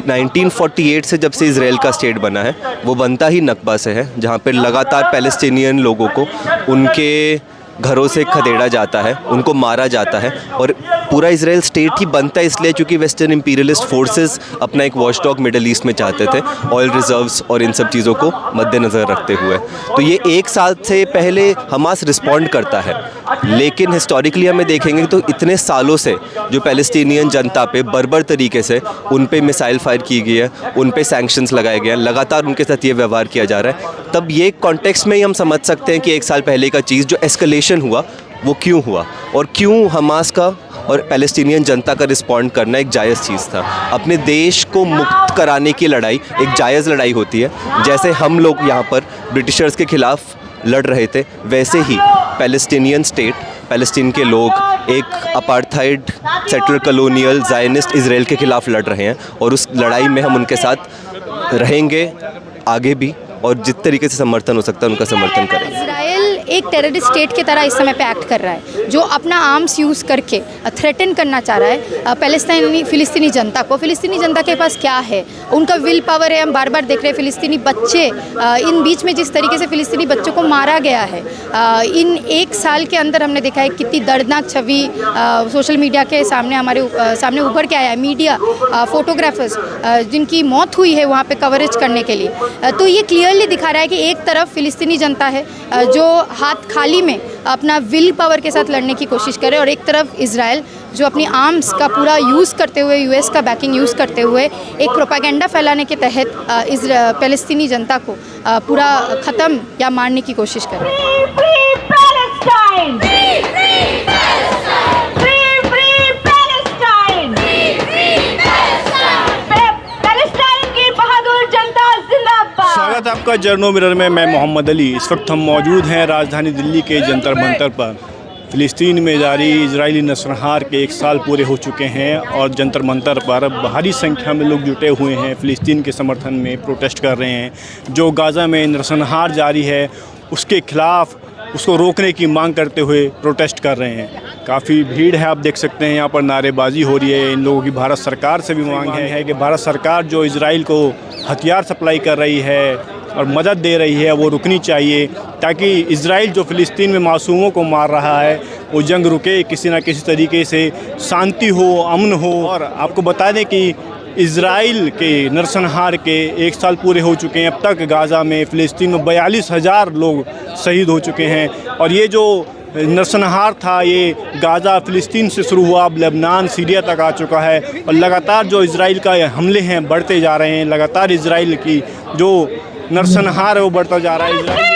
1948 से जब से इसराइल का स्टेट बना है वो बनता ही नकबा से है, जहाँ पे लगातार पैलेस्टीनियन लोगों को उनके घरों से खदेड़ा जाता है, उनको मारा जाता है। और पूरा इसराइल स्टेट ही बनता है इसलिए क्योंकि वेस्टर्न इंपीरियलिस्ट फोर्सेस अपना एक वॉचडॉग मिडल ईस्ट में चाहते थे, ऑयल रिजर्व्स और इन सब चीज़ों को मद्देनज़र रखते हुए। तो ये एक साल से पहले हमास रिस्पॉन्ड करता है, लेकिन हिस्टोरिकली हमें देखेंगे तो इतने सालों से जो पैलेस्टीनियन जनता पे बर्बर तरीके से उन पे मिसाइल फायर की गई है, उन पे सैंक्शंस लगाए गए हैं, लगातार उनके साथ ये व्यवहार किया जा रहा है। तब ये कॉन्टेक्स्ट में ही हम समझ सकते हैं कि एक साल पहले का चीज़ जो एस्केलेशन हुआ वो क्यों हुआ और क्यों हमास का और पैलेस्टीनियन जनता का रिस्पॉन्ड करना एक जायज़ चीज़ था। अपने देश को मुक्त कराने की लड़ाई एक जायज़ लड़ाई होती है। जैसे हम लोग यहाँ पर ब्रिटिशर्स के ख़िलाफ़ लड़ रहे थे, वैसे ही पैलेस्टीनियन स्टेट, पैलेस्टीन के लोग एक apartheid settler colonial Zionist Israel के ख़िलाफ़ लड़ रहे हैं और उस लड़ाई में हम उनके साथ रहेंगे आगे भी, और जिस तरीके से समर्थन हो सकता है उनका समर्थन करेंगे। इजराइल एक टेररिस्ट स्टेट की तरह इस समय पे एक्ट कर रहा है, जो अपना आर्म्स यूज़ करके थ्रेटन करना चाह रहा है फ़िलिस्तीनी जनता को। फ़िलिस्तीनी जनता के पास क्या है, उनका विल पावर है। हम बार बार देख रहे हैं फ़िलिस्तीनी बच्चे, इन बीच में जिस तरीके से फ़िलिस्तीनी बच्चों को मारा गया है, इन एक साल के अंदर हमने देखा है कितनी दर्दनाक छवि सोशल मीडिया के सामने हमारे सामने उभर के आया है। मीडिया, फोटोग्राफर्स जिनकी मौत हुई है वहाँ पे कवरेज करने के लिए। तो ये क्लियरली दिखा रहा है कि एक तरफ फ़िलिस्तीनी जनता है जो हाथ खाली में अपना विल पावर के साथ लड़ने की कोशिश करे, और एक तरफ इजराइल जो अपनी आर्म्स का पूरा यूज़ करते हुए, यूएस का बैकिंग यूज़ करते हुए एक प्रोपागेंडा फैलाने के तहत फ़लस्तीनी जनता को पूरा ख़त्म या मारने की कोशिश कर रहे हैं। स्वागत आपका जर्नो मिरर में। मैं मोहम्मद अली। इस वक्त हम मौजूद हैं राजधानी दिल्ली के जंतर मंतर पर। फ़िलिस्तीन में जारी इजरायली नरसंहार के 1 साल पूरे हो चुके हैं और जंतर मंतर पर भारी संख्या में लोग जुटे हुए हैं, फ़िलिस्तीन के समर्थन में प्रोटेस्ट कर रहे हैं। जो गाज़ा में नरसंहार जारी है उसके ख़िलाफ़, उसको रोकने की मांग करते हुए प्रोटेस्ट कर रहे हैं। काफ़ी भीड़ है, आप देख सकते हैं यहाँ पर नारेबाजी हो रही है। इन लोगों की भारत सरकार से भी मांग है कि भारत सरकार जो इजराइल को हथियार सप्लाई कर रही है और मदद दे रही है वो रुकनी चाहिए, ताकि इजराइल जो फ़िलिस्तीन में मासूमों को मार रहा है वो जंग रुके, किसी न किसी तरीके से शांति हो, अमन हो। और आपको बता दें कि इजराइल के नरसंहार के 1 साल पूरे हो चुके हैं। अब तक गाज़ा में, फ़िलिस्तीन में 42,000 लोग शहीद हो चुके हैं। और ये जो नरसंहार था ये गाज़ा फ़िलिस्तीन से शुरू हुआ, अब लेबनान, सीरिया तक आ चुका है। और लगातार जो इजराइल का हमले हैं बढ़ते जा रहे हैं। लगातार इजराइल की जो नरसंहार है वो बढ़ता जा रहा है। इजराइल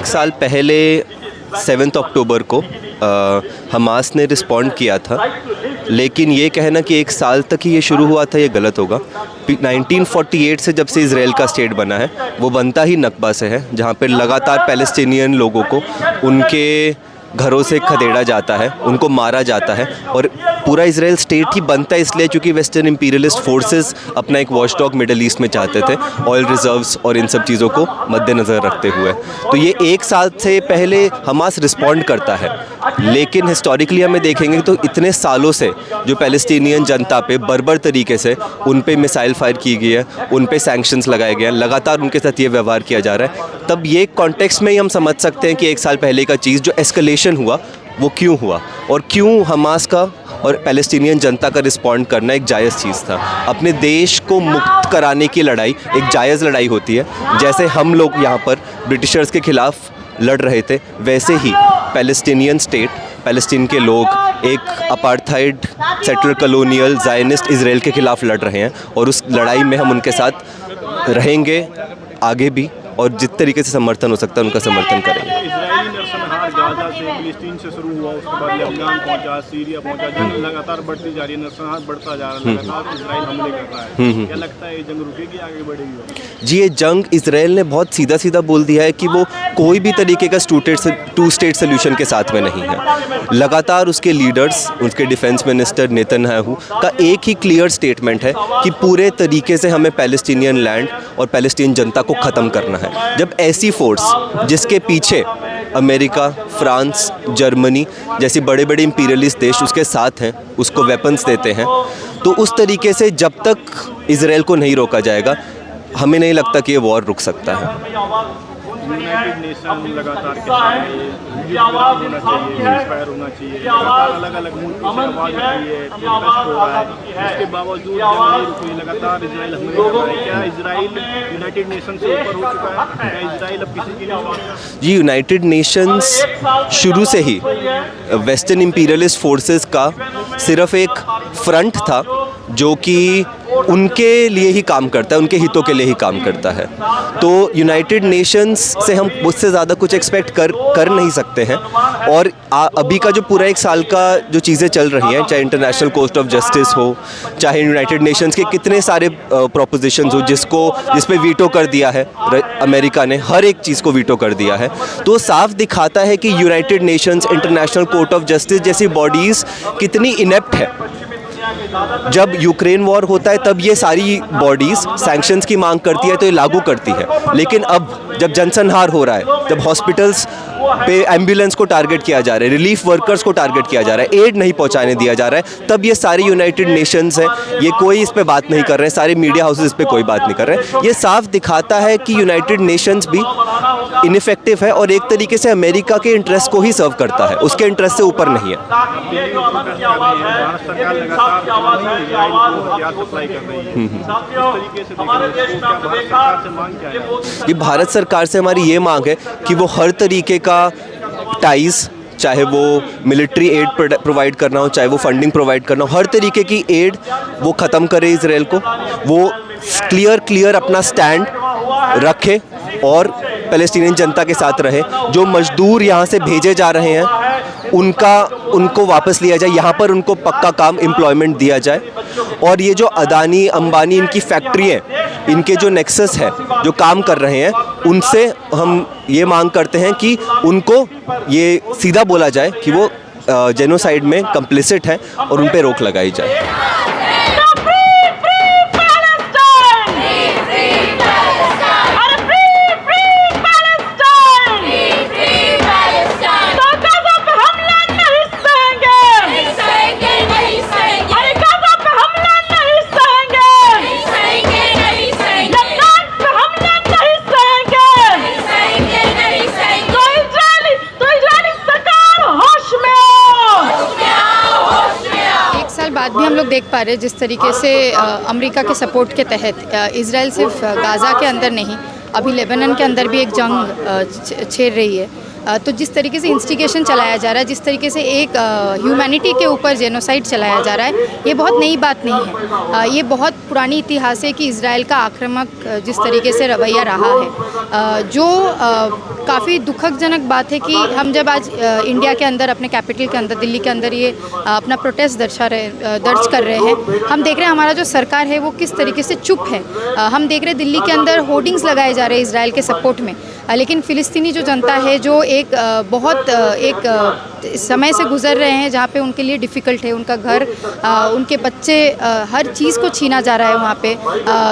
साल पहले 7 अक्टूबर को हमास ने रिस्पॉन्ड किया था, लेकिन ये कहना कि 1 साल तक ही ये शुरू हुआ था ये गलत होगा। 1948 से जब से इसराइल का स्टेट बना है वो बनता ही नकबा से है, जहाँ पे लगातार पैलेस्टीनियन लोगों को उनके घरों से खदेड़ा जाता है, उनको मारा जाता है। और पूरा इसराइल स्टेट ही बनता है इसलिए क्योंकि वेस्टर्न इंपीरियलिस्ट फोर्सेस अपना एक वॉचडॉग मिडल ईस्ट में चाहते थे, ऑयल रिजर्व्स और इन सब चीज़ों को मद्देनज़र रखते हुए। तो ये 1 साल से पहले हमास रिस्पॉन्ड करता है, लेकिन हिस्टोरिकली हमें देखेंगे तो इतने सालों से जो पैलेस्टीनियन जनता पे बर्बर तरीके से उन पे मिसाइल फायर की गई है, उन पे सैंक्शंस लगाए गए हैं, लगातार उनके साथ ये व्यवहार किया जा रहा है। तब ये कॉन्टेक्स्ट में ही हम समझ सकते हैं कि 1 साल पहले का चीज़ जो एस्केलेशन हुआ वो क्यों हुआ और क्यों हमास का और पैलेस्टीनियन जनता का रिस्पॉन्ड करना एक जायज़ चीज़ था। अपने देश को मुक्त कराने की लड़ाई एक जायज़ लड़ाई होती है। जैसे हम लोग यहाँ पर ब्रिटिशर्स के ख़िलाफ़ लड़ रहे थे, वैसे ही पैलेस्टीनियन स्टेट, पैलेस्टीन के लोग एक apartheid settler colonial Zionist Israel के ख़िलाफ़ लड़ रहे हैं। और उस लड़ाई में हम उनके साथ रहेंगे आगे भी, और जिस तरीके से समर्थन हो सकता है उनका समर्थन करेंगे। इजरायली नरसंहार गाजा से फिलिस्तीन से शुरू हुआ, उसके बाद लेबनान पहुंचा, सीरिया पहुंचा, जंग लगातार बढ़ती जा रही है, नरसंहार बढ़ता जा रहा है, लगातार इजराइल हमले कर रहा है। क्या लगता है ये जंग रुकेगी, आगे बढ़ेगी? जी, ये जंग इजराइल ने बहुत सीधा सीधा बोल दिया है कि वो कोई भी तरीके का टू स्टेट सोल्यूशन के साथ में नहीं है। लगातार उसके लीडर्स, उसके डिफेंस मिनिस्टर नेतन्याहू का एक ही क्लियर स्टेटमेंट है कि पूरे तरीके से हमें पैलेस्टीनियन लैंड और पैलेस्टीन जनता को ख़त्म करना है। जब ऐसी फोर्स जिसके पीछे अमेरिका, फ्रांस, जर्मनी जैसी बड़े बड़े इंपीरियलिस्ट देश उसके साथ हैं, उसको वेपन्स देते हैं, तो उस तरीके से जब तक इजराइल को नहीं रोका जाएगा, हमें नहीं लगता कि ये वॉर रुक सकता है। यूनाइटेड नेशन लगातार कहता है युद्ध होना चाहिए, सीज़फायर होना चाहिए, लगातार अलग अलग मुल्क से आवाज़ उठाई है, प्रोटेस्ट हो रहा है, इसके बावजूद जंग नहीं रुकी, लगातार इजराइल हमले कर रहा है। क्या इजराइल यूनाइटेड नेशन से ऊपर हो चुका है? क्या इजराइल अब किसी की नहीं मानता? जी, यूनाइटेड नेशंस शुरू से ही वेस्टर्न इंपीरियलिस्ट फोर्सेस का सिर्फ एक फ्रंट था जो कि उनके लिए ही काम करता है, उनके हितों के लिए ही काम करता है। तो यूनाइटेड नेशंस से हम उससे ज़्यादा कुछ एक्सपेक्ट कर नहीं सकते हैं। और अभी का जो पूरा एक साल का जो चीज़ें चल रही हैं, चाहे इंटरनेशनल कोर्ट ऑफ जस्टिस हो, चाहे यूनाइटेड नेशंस के कितने सारे प्रोपोजिशंस हो जिस पे वीटो कर दिया है अमेरिका ने, हर एक चीज़ को वीटो कर दिया है, तो साफ दिखाता है कि United Nations, international court of justice जैसी बॉडीज़ कितनी इनेप्ट है। जब यूक्रेन वॉर होता है तब ये सारी बॉडीज़ सैंक्शंस की मांग करती है तो ये लागू करती है, लेकिन अब जब जनसंहार हो रहा है, जब हॉस्पिटल्स पे एम्बुलेंस को टारगेट किया जा रहा है, रिलीफ वर्कर्स को टारगेट किया जा रहा है, एड नहीं पहुंचाने दिया जा रहा है, तब ये सारे यूनाइटेड नेशंस हैं, ये कोई इस पे बात नहीं कर रहे हैं, सारे मीडिया हाउसेस इस पे कोई बात नहीं कर रहे हैं। ये साफ दिखाता है कि यूनाइटेड नेशंस भी इनइफेक्टिव है और एक तरीके से अमेरिका के इंटरेस्ट को ही सर्व करता है, उसके इंटरेस्ट से ऊपर नहीं है। भारत सरकार लगातार इजराइल को हथियार सप्लाई कर रही है, इस तरीके से देख रहे हैं, तो क्या भारत सरकार से मांग क्या है? ये भारत सरकार से हमारी ये मांग है कि वो हर तरीके का टाइज़, चाहे वो मिलिट्री एड प्रोवाइड करना हो, चाहे वो फंडिंग प्रोवाइड करना हो, हर तरीके की एड वो ख़त्म करे इजराइल को, वो क्लियर अपना स्टैंड रखे और पैलेस्टीनियन जनता के साथ रहे। जो मजदूर यहाँ से भेजे जा रहे हैं उनको वापस लिया जाए, यहाँ पर उनको पक्का काम एम्प्लॉयमेंट दिया जाए। और ये जो अदानी, अंबानी, इनकी फैक्ट्री है, इनके जो नेक्सस है, जो काम कर रहे हैं, उनसे हम ये मांग करते हैं कि उनको ये सीधा बोला जाए कि वो जेनोसाइड में कंप्लिसिट हैं और उन पे रोक लगाई जाए। बाद भी हम लोग देख पा रहे हैं जिस तरीके से अमेरिका के सपोर्ट के तहत इजराइल सिर्फ गाज़ा के अंदर नहीं, अभी लेबनान के अंदर भी एक जंग छेड़ रही है। तो जिस तरीके से इंस्टिगेशन चलाया जा रहा है, जिस तरीके से एक ह्यूमैनिटी के ऊपर जेनोसाइड चलाया जा रहा है, ये बहुत नई बात नहीं है। ये बहुत पुरानी इतिहास है कि इजराइल का आक्रामक जिस तरीके से रवैया रहा है, जो काफ़ी दुखजनक बात है कि हम जब आज इंडिया के अंदर, अपने कैपिटल के अंदर, दिल्ली के अंदर ये अपना प्रोटेस्ट दर्ज कर रहे हैं, हम देख रहे हैं हमारा जो सरकार है वो किस तरीके से चुप है। हम देख रहे हैं दिल्ली के अंदर होर्डिंग्स लगाए जा रहे हैं इजराइल के सपोर्ट में, लेकिन फ़िलिस्तीनी जो जनता है, जो एक बहुत समय से गुजर रहे हैं, जहाँ पे उनके लिए डिफ़िकल्ट है, उनका घर, उनके बच्चे, हर चीज़ को छीना जा रहा है, वहाँ पे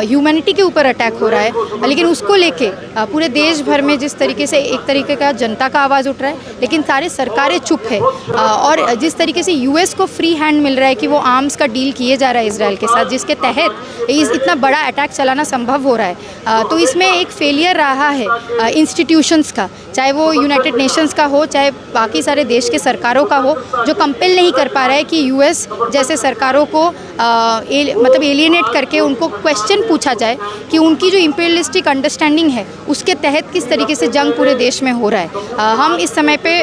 ह्यूमैनिटी के ऊपर अटैक हो रहा है। लेकिन उसको लेके पूरे देश भर में जिस तरीके से एक तरीके का जनता का आवाज़ उठ रहा है, लेकिन सारे सरकारें चुप है। और जिस तरीके से यूएस को फ्री हैंड मिल रहा है कि वो आर्म्स का डील किए जा रहा है इजराइल के साथ, जिसके तहत इतना बड़ा अटैक चलाना संभव हो रहा है, तो इसमें एक फेलियर रहा है इंस्टीट्यूशंस का, चाहे वो यूनाइटेड नेशंस का हो, चाहे बाकी सारे देश के सरकारों का हो, जो कंपेल नहीं कर पा रहा है कि यूएस जैसे सरकारों को मतलब एलियनेट करके उनको क्वेश्चन पूछा जाए कि उनकी जो इंपीरियलिस्टिक अंडरस्टैंडिंग है उसके तहत किस तरीके से जंग पूरे देश में हो रहा है। हम इस समय पे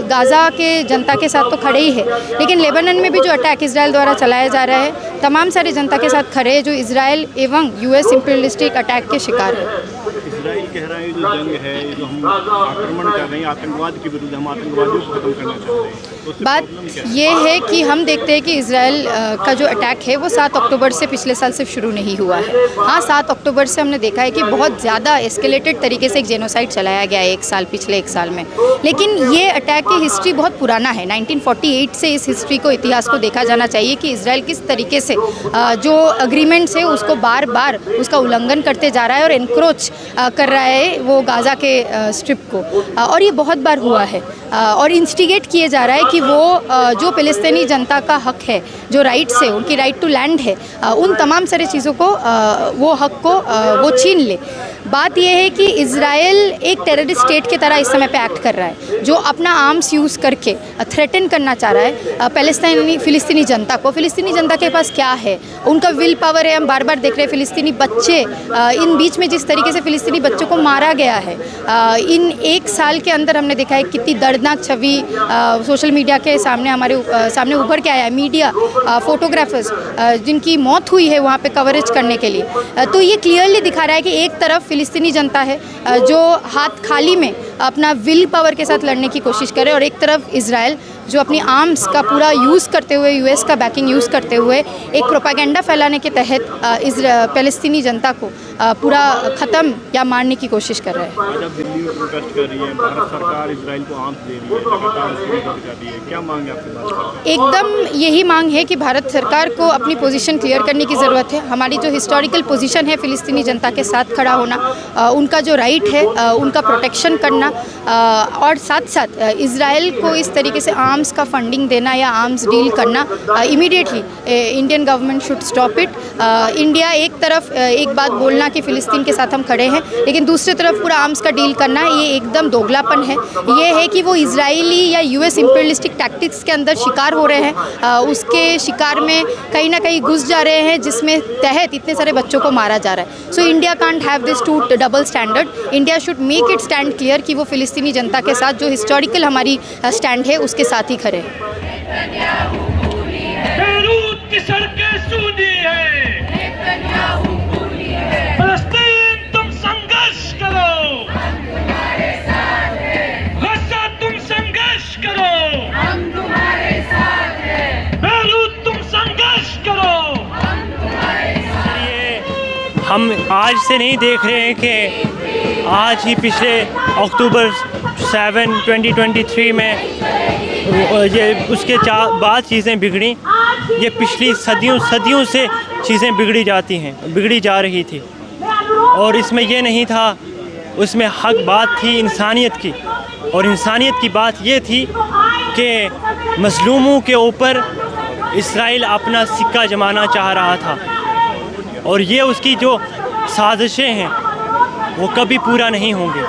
गाज़ा के जनता के साथ तो खड़े ही है, लेकिन लेबनान में भी जो अटैक इजराइल द्वारा चलाया जा रहा है, तमाम सारी जनता के साथ खड़े हैं जो इजराइल एवं यूएस इंपीरियलिस्टिक अटैक के शिकार है। इजराइल कह रहा है ये जो जंग है, ये जो हम आक्रमण कर रहे हैं आतंकवाद के विरुद्ध, हम आतंकवादियों को खत्म करना चाह रहे हैं, तो उससे बात प्रॉब्लम क्या है? ये है कि हम देखते हैं कि इसराइल का जो अटैक है वो 7 अक्टूबर से पिछले साल से शुरू नहीं हुआ है। हाँ, 7 अक्टूबर से हमने देखा है कि बहुत ज़्यादा एस्केलेटेड तरीके से एक जेनोसाइड चलाया गया है पिछले एक साल में। लेकिन ये अटैक की हिस्ट्री बहुत पुराना है। 1948 से इस हिस्ट्री को, इतिहास को देखा जाना चाहिए कि इसराइल किस तरीके से जो अग्रीमेंट्स है उसको बार बार उसका उल्लंघन करते जा रहा है और एनक्रोच कर रहा है वो गाज़ा के स्ट्रिप को, और ये बहुत बार हुआ है। और इंस्टिगेट किए जा रहा है कि वो जो फ़िलिस्तीनी जनता का हक है, जो राइट्स है, उनकी राइट टू लैंड है, उन तमाम सारे चीज़ों को, वो हक को वो छीन ले। बात यह है कि इसराइल एक टेररिस्ट स्टेट की तरह इस समय पे एक्ट कर रहा है, जो अपना आर्म्स यूज़ करके थ्रेटन करना चाह रहा है फ़िलिस्तीनी जनता को। फ़िलिस्तीनी जनता के पास क्या है, उनका विल पावर है। हम बार बार देख रहे हैं फ़िलिस्तीनी बच्चे, इन बीच में जिस तरीके से फ़िलिस्तीनी बच्चों को मारा गया है, इन एक साल के अंदर हमने देखा है कितनी दर्दनाक छवि सोशल मीडिया के सामने हमारे सामने उभर के आया है। मीडिया, फोटोग्राफर्स जिनकी मौत हुई है वहाँ पे कवरेज करने के लिए। तो ये क्लियरली दिखा रहा है कि एक तरफ फ़िलिस्तीनी जनता है जो हाथ खाली में अपना विल पावर के साथ लड़ने की कोशिश करे, और एक तरफ इसराइल जो अपनी आर्म्स का पूरा यूज़ करते हुए, यूएस का बैकिंग यूज़ करते हुए एक प्रोपागेंडा फैलाने के तहत फ़लस्तीनी जनता को पूरा ख़त्म या मारने की कोशिश कर रहा है। आज आप दिल्ली में प्रोटेस्ट कर रही है, भारत सरकार इसराइल को आर्म्स दे रही है, लगातार उसकी मदद कर रही है, क्या मांग है आपकी भारत सरकार? एकदम यही मांग है कि भारत सरकार को अपनी पोजीशन क्लियर करने की ज़रूरत है। हमारी जो हिस्टोरिकल पोजीशन है फ़िलिस्तीनी जनता के साथ खड़ा होना, उनका जो राइट है उनका प्रोटेक्शन करना, और साथ साथ इसराइल को इस तरीके से आर्म्स का फंडिंग देना या आर्म्स डील करना immediately Indian government should stop it. India एक तरफ एक बात बोलना कि फ़िलिस्तीन के साथ हम खड़े हैं, लेकिन दूसरी तरफ पूरा आर्म्स का डील करना, ये एकदम दोगलापन है। ये है कि वो इजरायली या यूएस इंपीरियलिस्टिक टैक्टिक्स के अंदर शिकार हो रहे हैं, उसके शिकार में कहीं ना कहीं घुस जा रहे हैं, जिसमें तहत इतने सारे बच्चों को मारा जा रहा है। So India can't have this to double standard. India should make it stand clear कि वो फ़िलिस्तीनी जनता के साथ जो हिस्टोरिकल हमारी स्टैंड है उसके साथ ही खड़े हैं। बेरूत की सड़कें सूनी है, फलस्तीन तुम संघर्ष करो, गज़ा तुम संघर्ष करो, हम तुम्हारे साथ हैं, बेरूत तुम संघर्ष करो, हम तुम्हारे साथ हैं। हम आज से नहीं देख रहे हैं कि आज ही पिछले अक्टूबर 7, 2023 में ये उसके बाद चीज़ें बिगड़ी। ये पिछली सदियों से चीज़ें बिगड़ी जा रही थी, और इसमें ये नहीं था, उसमें हक बात थी इंसानियत की, और इंसानियत की बात ये थी कि मज़लूमों के ऊपर इसराइल अपना सिक्का जमाना चाह रहा था, और ये उसकी जो साजिशें हैं वो कभी पूरा नहीं होंगे।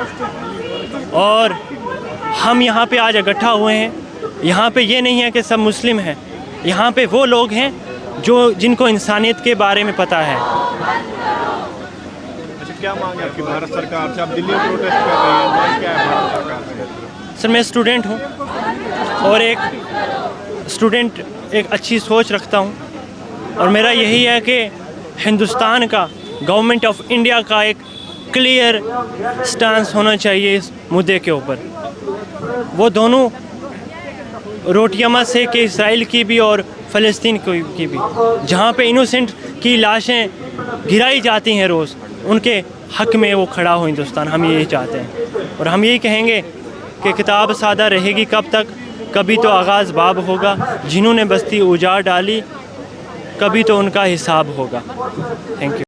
और हम यहाँ पे आज इकट्ठा हुए हैं, यहाँ पे ये नहीं है कि सब मुस्लिम हैं, यहाँ पे वो लोग हैं जिनको इंसानियत के बारे में पता है। अच्छा, क्या मांग है आपकी भारत सरकार से? आप दिल्ली में प्रोटेस्ट कर रही हैं, मांग क्या है भारत सरकार से? सर, मैं स्टूडेंट हूँ, और एक स्टूडेंट एक अच्छी सोच रखता हूँ, और मेरा यही है कि हिंदुस्तान का, गवर्नमेंट ऑफ इंडिया का एक क्लियर स्टांस होना चाहिए इस मुद्दे के ऊपर। वो दोनों रोटियां मत से कि इसराइल की भी और फ़लस्तीन की भी, जहाँ पे इनोसेंट की लाशें गिराई जाती हैं रोज़, उनके हक में वो खड़ा हो हिंदुस्तान। हम यही चाहते हैं, और हम यही कहेंगे कि किताब सादा रहेगी कब तक, कभी तो आगाज़ बाब होगा, जिन्होंने बस्ती उजाड़ डाली, कभी तो उनका हिसाब होगा। Thank you.